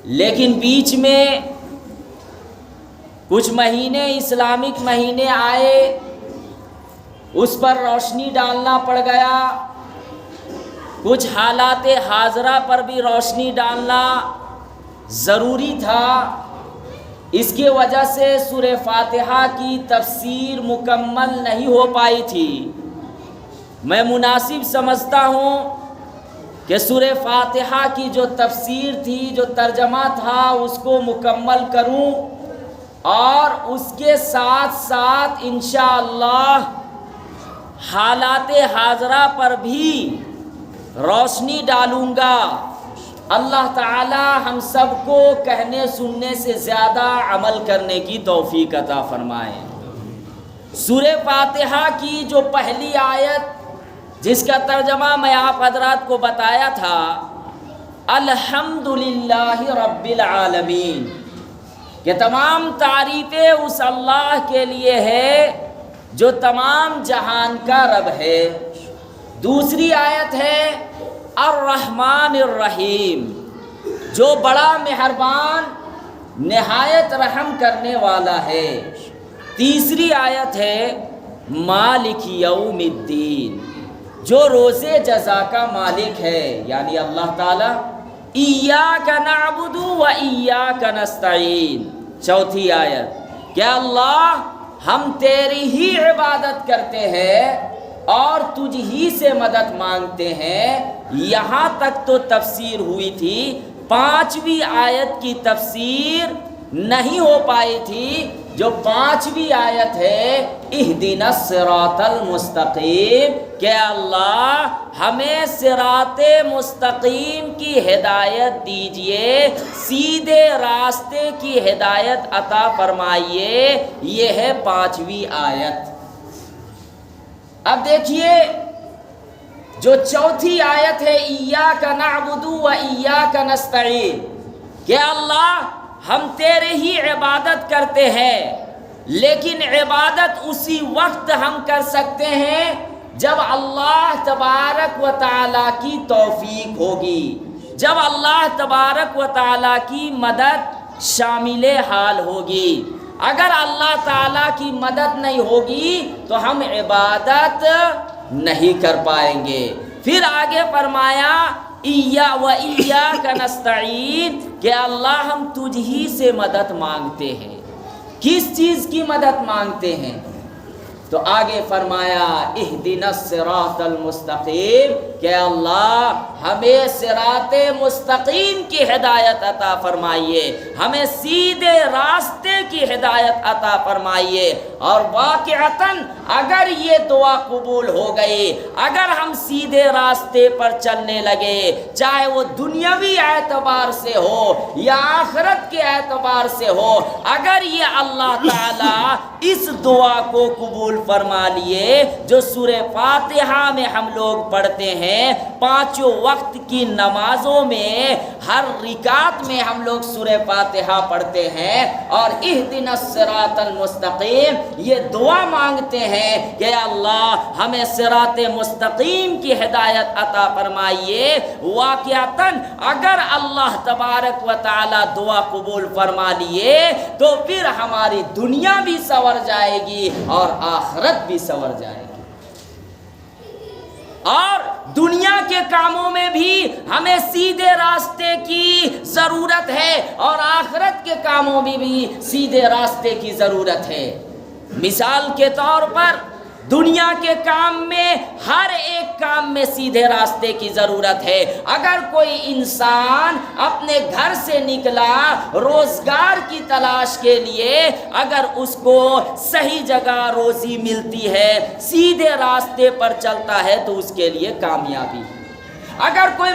لیکن بیچ میں کچھ مہینے اسلامک مہینے آئے، اس پر روشنی ڈالنا پڑ گیا، کچھ حالات حاضرہ پر بھی روشنی ڈالنا ضروری تھا۔ اس کی وجہ سے سورہ فاتحہ کی تفسیر مکمل نہیں ہو پائی تھی۔ میں مناسب سمجھتا ہوں کہ سورہ فاتحہ کی جو تفسیر تھی، جو ترجمہ تھا، اس کو مکمل کروں اور اس کے ساتھ ساتھ انشاءاللہ حالات حاضرہ پر بھی روشنی ڈالوں گا۔ اللہ تعالی ہم سب کو کہنے سننے سے زیادہ عمل کرنے کی توفیق عطا فرمائے۔ سورہ فاتحہ کی جو پہلی آیت جس کا ترجمہ میں آپ حضرات کو بتایا تھا، الحمدللہ رب العالمین، کہ تمام تعریفیں اس اللہ کے لیے ہے جو تمام جہان کا رب ہے۔ دوسری آیت ہے الرحمن الرحیم، جو بڑا مہربان نہایت رحم کرنے والا ہے۔ تیسری آیت ہے مالک یوم الدین، جو روز جزا کا مالک ہے، یعنی اللہ تعالی ایاک نعبد و ایاک نستعین۔ چوتھی آیت کہ اللہ ہم تیری ہی عبادت کرتے ہیں اور تجھ ہی سے مدد مانگتے ہیں۔ یہاں تک تو تفسیر ہوئی تھی، پانچویں آیت کی تفسیر نہیں ہو پائی تھی، جو پانچویں آیت ہے اہدنا الصراط المستقیم، کہ اللہ ہمیں صراط مستقیم کی ہدایت دیجئے، سیدھے راستے کی ہدایت عطا فرمائیے۔ یہ ہے پانچویں آیت۔ اب دیکھیے جو چوتھی آیت ہے ایاک نعبد و ایاک نستعین، کہ اللہ ہم تیرے ہی عبادت کرتے ہیں، لیکن عبادت اسی وقت ہم کر سکتے ہیں جب اللہ تبارک و تعالیٰ کی توفیق ہوگی، جب اللہ تبارک و تعالیٰ کی مدد شامل حال ہوگی۔ اگر اللہ تعالیٰ کی مدد نہیں ہوگی تو ہم عبادت نہیں کر پائیں گے۔ پھر آگے فرمایا ایاک نستعین، کہ اللہ ہم تجھ ہی سے مدد مانگتے ہیں۔ کس چیز کی مدد مانگتے ہیں؟ تو آگے فرمایا اہدنا الصراط المستقیم، کہ اللہ ہمیں صراط مستقیم کی ہدایت عطا فرمائیے، ہمیں سیدھے راستے کی ہدایت عطا فرمائیے۔ اور واقعتاً اگر یہ دعا قبول ہو گئی، اگر ہم سیدھے راستے پر چلنے لگے، چاہے وہ دنیاوی اعتبار سے ہو یا آخرت کے اعتبار سے ہو، اگر یہ اللہ تعالیٰ اس دعا کو قبول فرما لیے جو سورہ فاتحہ میں ہم لوگ پڑھتے ہیں، پانچوں وقت کی نمازوں میں ہر رکعت میں ہم لوگ سورہ فاتحہ پڑھتے ہیں اور اہدنا الصراط المستقیم یہ دعا مانگتے ہیں کہ اللہ ہمیں صراط مستقیم کی ہدایت عطا فرمائیے۔ واقعتاً اگر اللہ تبارک و تعالی دعا قبول فرما لیے تو پھر ہماری دنیا بھی سنور جائے گی اور آخرت بھی سنور جائے گی، اور دنیا کے کاموں میں بھی ہمیں سیدھے راستے کی ضرورت ہے اور آخرت کے کاموں میں بھی سیدھے راستے کی ضرورت ہے۔ مثال کے طور پر دنیا کے کام میں ہر ایک کام میں سیدھے راستے کی ضرورت ہے۔ اگر کوئی انسان اپنے گھر سے نکلا روزگار کی تلاش کے لیے، اگر اس کو صحیح جگہ روزی ملتی ہے، سیدھے راستے پر چلتا ہے تو اس کے لیے کامیابی ہے۔ اگر کوئی